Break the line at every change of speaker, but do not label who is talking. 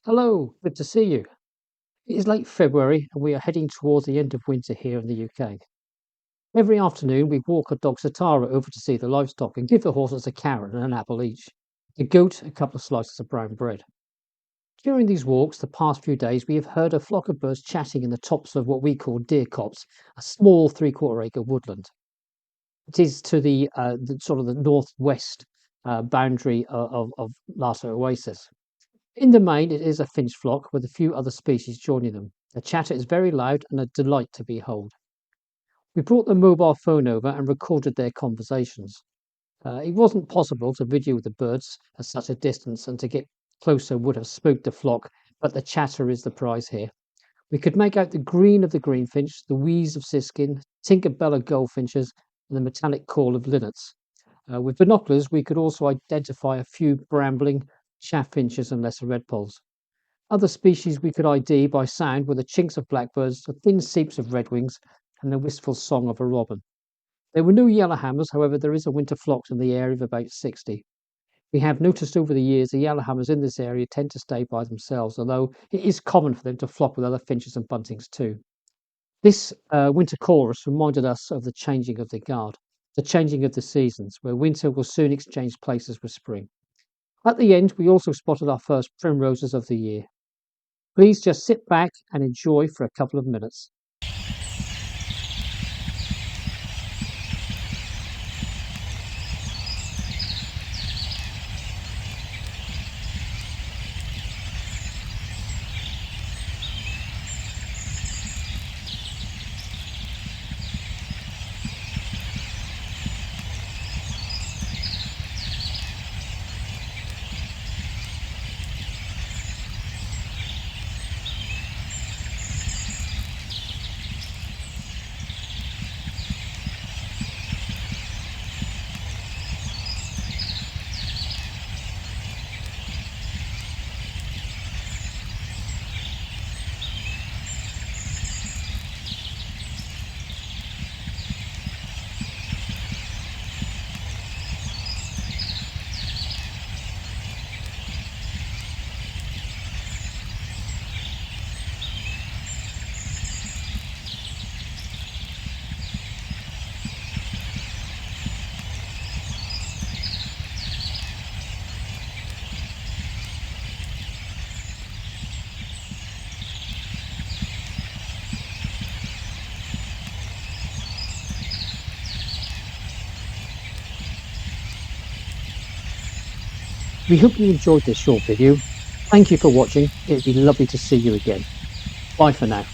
Hello, good to see you. It is late February and we are heading towards the end of winter here in the UK. Every afternoon we walk our dog Satara over to see the livestock and give the horses a carrot and an apple each. The goat a couple of slices of brown bread. During these walks the past few days we have heard a flock of birds chatting in the tops of what we call deer copse, a small 3/4 acre woodland. It is to the sort of the northwest boundary of Larter Oasis. In the main, it is a finch flock with a few other species joining them. The chatter is very loud and a delight to behold. We brought the mobile phone over and recorded their conversations. It wasn't possible to video the birds at such a distance, and to get closer would have spooked the flock, but the chatter is the prize here. We could make out the green of the greenfinch, the wheeze of siskin, Tinkerbella goldfinches, and the metallic call of linnets. With binoculars, we could also identify a few brambling chaffinches and lesser redpolls. Other species we could ID by sound were the chinks of blackbirds, the thin seeps of redwings, and the wistful song of a robin. There were no yellowhammers, however, there is a winter flock in the area of about 60. We have noticed over the years the yellowhammers in this area tend to stay by themselves, although it is common for them to flock with other finches and buntings too. This winter chorus reminded us of the changing of the guard, the changing of the seasons, where winter will soon exchange places with spring. At the end, we also spotted our first primroses of the year. Please just sit back and enjoy for a couple of minutes. We hope you enjoyed this short video. Thank you for watching. It'd be lovely to see you again. Bye for now.